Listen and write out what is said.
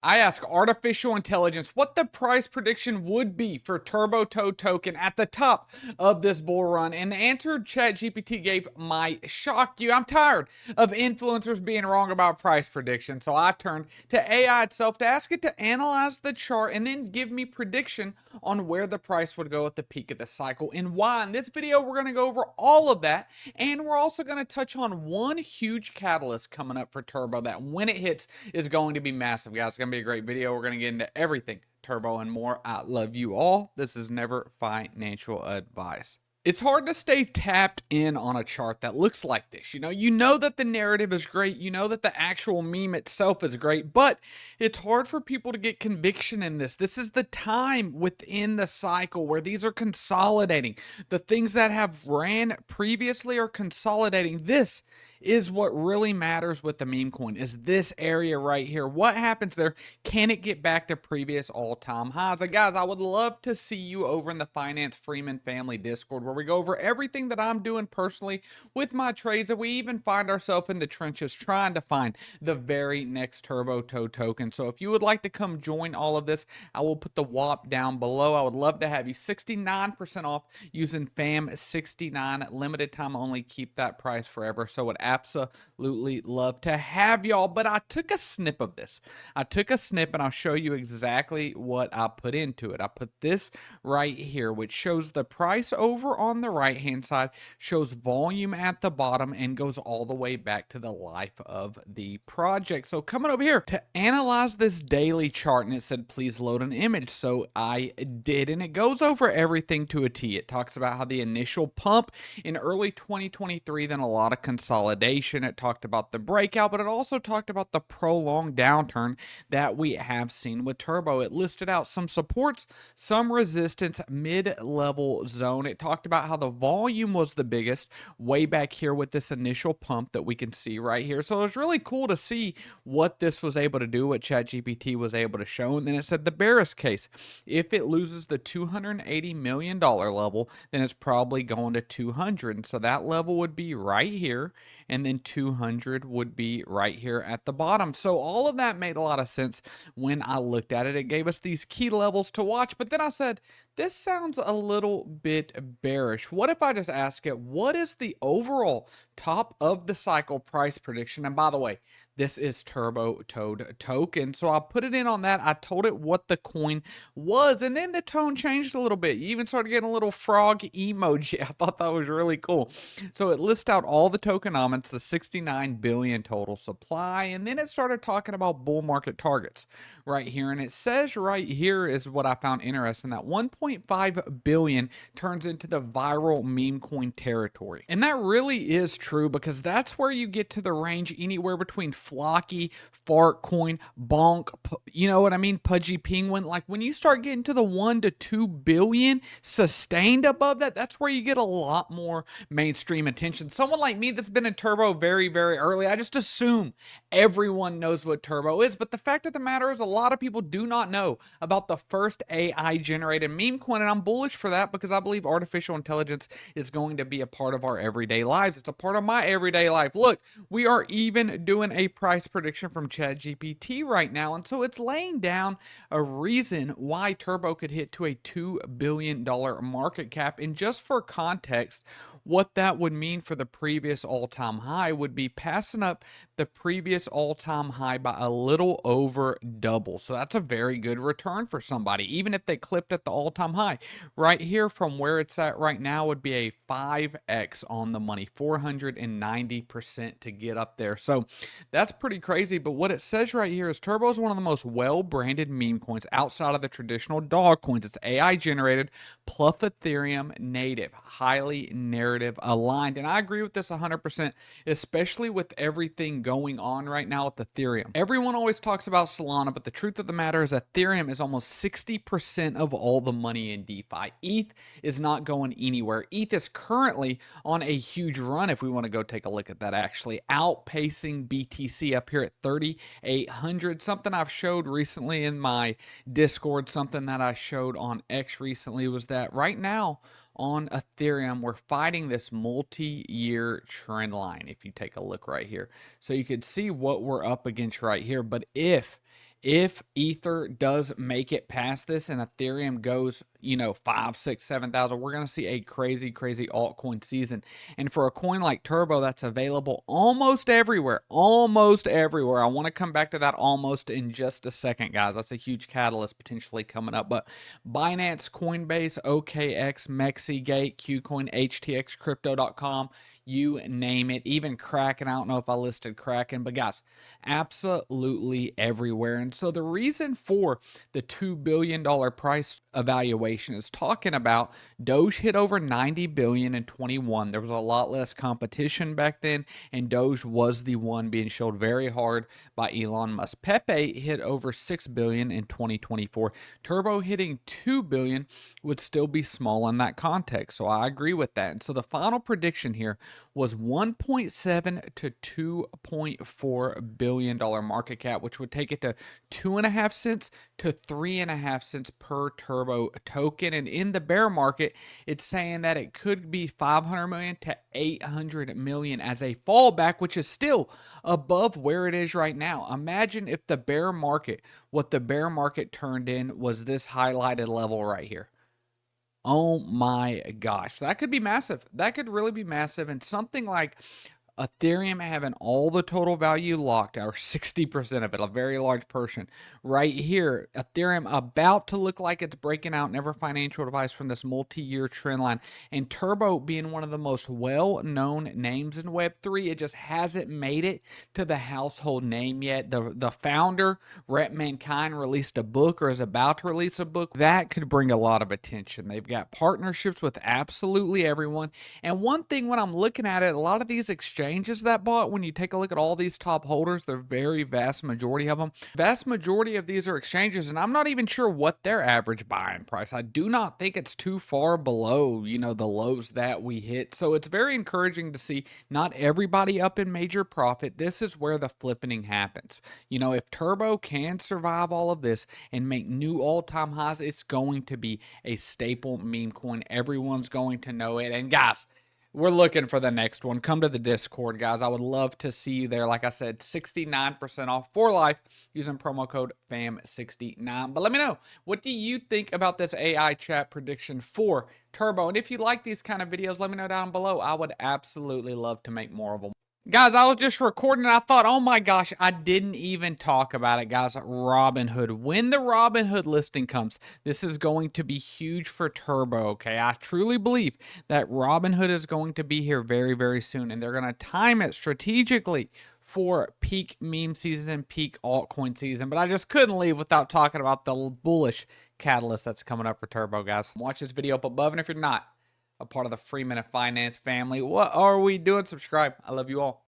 I ask artificial intelligence what the price prediction would be for Turbo Toad token at the top of this bull run, and the answer ChatGPT gave might shock you. I'm tired of influencers being wrong about price prediction, so I turned to AI itself to ask it to analyze the chart and then give me prediction on where the price would go at the peak of the cycle and why. In this video, we're going to go over all of that, and we're also going to touch on one huge catalyst coming up for Turbo that when it hits is going to be massive, guys. It's going to be a great video. We're going to get into everything Turbo and more. I love you all. This is never financial advice. It's hard to stay tapped in on a chart that looks like this. You know that the narrative is great. You know that the actual meme itself is great, but it's hard for people to get conviction in this. This is the time within the cycle where these are consolidating. The things that have ran previously are consolidating. This is what really matters with the meme coin, is this area right here. What happens there? Can it get back to previous all-time highs? And guys, I would love to see you over in the Finance Freeman family Discord, where we go over everything that I'm doing personally with my trades, and we even find ourselves in the trenches trying to find the very next Turbo Toad token. So if you would like to come join all of this, I will put the WAP down below. I would love to have you 69% off using FAM69, limited time only. Keep that price forever. So it absolutely love to have y'all. But I took a snip of this. I took a snip and I'll show you exactly what I put into it. I put this right here, which shows the price over on the right hand side, shows volume at the bottom, and goes all the way back to the life of the project. So coming over here to analyze this daily chart, and it said please load an image, so I did, and it goes over everything to a T. It talks about how the initial pump in early 2023, then a lot of consolidation. It talked about the breakout, but it also talked about the prolonged downturn that we have seen with Turbo. It listed out some supports, some resistance, mid-level zone. It talked about how the volume was the biggest way back here with this initial pump that we can see right here. So it was really cool to see what this was able to do, what ChatGPT was able to show. And then it said the bearish case, if it loses the $280 million level, then it's probably going to 200. And so that level would be right here, and then 200 would be right here at the bottom. So all of that made a lot of sense when I looked at it. It gave us these key levels to watch, but then I said, this sounds a little bit bearish. What if I just ask it, what is the overall top of the cycle price prediction? And by the way, this is Turbo Toad token. So I'll put it in on that. I told it what the coin was, and then the tone changed a little bit. You even started getting a little frog emoji. I thought that was really cool. So it lists out all the tokenomics, the 69 billion total supply, and then it started talking about bull market targets right here. And it says right here is what I found interesting, that 1.5 billion turns into the viral meme coin territory. And that really is true, because that's where you get to the range anywhere between Floki, Fart Coin, Bonk, you know what I mean, Pudgy Penguin. Like when you start getting to the 1 to 2 billion sustained above that, that's where you get a lot more mainstream attention. Someone like me that's been in Turbo very, very early, I just assume everyone knows what Turbo is. But the fact of the matter is, a lot of people do not know about the first AI generated meme coin, and I'm bullish for that because I believe artificial intelligence is going to be a part of our everyday lives. It's a part of my everyday life. Look, we are even doing a price prediction from ChatGPT right now, and so it's laying down a reason why Turbo could hit to a $2 billion market cap. And just for context, what that would mean for the previous all-time high would be passing up the previous all-time high by a little over double. So that's a very good return for somebody, even if they clipped at the all-time high. Right here from where it's at right now would be a 5x on the money, 490% to get up there. So that's pretty crazy. But what it says right here is Turbo is one of the most well-branded meme coins outside of the traditional dog coins. It's AI generated, plus Ethereum native, highly narrative aligned. And I agree with this 100%, especially with everything going on right now with Ethereum. Everyone always talks about Solana, but the truth of the matter is Ethereum is almost 60% of all the money in DeFi. ETH is not going anywhere. ETH is currently on a huge run, if we want to go take a look at that, actually outpacing BTC up here at 3,800. Something I've showed recently in my Discord, something that I showed on X recently, was that right now on Ethereum, we're fighting this multi-year trend line. If you take a look right here, so you could see what we're up against right here. But if If Ether does make it past this and Ethereum goes, 5, 6, 7,000, we're going to see a crazy, crazy altcoin season. And for a coin like Turbo that's available almost everywhere, almost everywhere. I want to come back to that almost in just a second, guys. That's a huge catalyst potentially coming up. But Binance, Coinbase, OKX, Mexigate, KuCoin, HTX, Crypto.com, you name it, even Kraken. I don't know if I listed Kraken, but guys, absolutely everywhere. And so the reason for the $2 billion price evaluation is talking about Doge hit over 90 billion in 21. There was a lot less competition back then, and Doge was the one being showed very hard by Elon Musk. Pepe hit over 6 billion in 2024. Turbo hitting 2 billion would still be small in that context. So I agree with that. And so the final prediction here was 1.7 to 2.4 billion dollar market cap, which would take it to 2.5 cents to 3.5 cents per Turbo token. And in the bear market, it's saying that it could be 500 million to 800 million as a fallback, which is still above where it is right now. Imagine if the bear market, what the bear market turned in was this highlighted level right here. Oh my gosh, that could be massive. That could really be massive. And something like Ethereum having all the total value locked, or 60% of it, a very large portion. Right here, Ethereum about to look like it's breaking out, never financial advice, from this multi-year trend line. And Turbo being one of the most well-known names in Web3, it just hasn't made it to the household name yet. The founder, Rhett Mankind, released a book, or is about to release a book. That could bring a lot of attention. They've got partnerships with absolutely everyone. And one thing when I'm looking at it, a lot of these exchanges that bought, when you take a look at all these top holders, the very vast majority of them, vast majority of these are exchanges, and I'm not even sure what their average buying price. I do not think it's too far below, the lows that we hit. So it's very encouraging to see not everybody up in major profit. This is where the flipping happens. If Turbo can survive all of this and make new all-time highs, it's going to be a staple meme coin. Everyone's going to know it. And guys, we're looking for the next one. Come to the Discord, guys. I would love to see you there. Like I said, 69% off for life using promo code FAM69. But let me know, what do you think about this AI chat prediction for Turbo? And if you like these kind of videos, let me know down below. I would absolutely love to make more of them. Guys, I was just recording and I thought, oh my gosh, I didn't even talk about it, guys. Robinhood. When the Robinhood listing comes, this is going to be huge for Turbo, okay? I truly believe that Robinhood is going to be here very, very soon, and they're going to time it strategically for peak meme season, peak altcoin season. But I just couldn't leave without talking about the bullish catalyst that's coming up for Turbo, guys. Watch this video up above, and if you're not a part of the Free Minute Finance family, what are we doing? Subscribe. I love you all.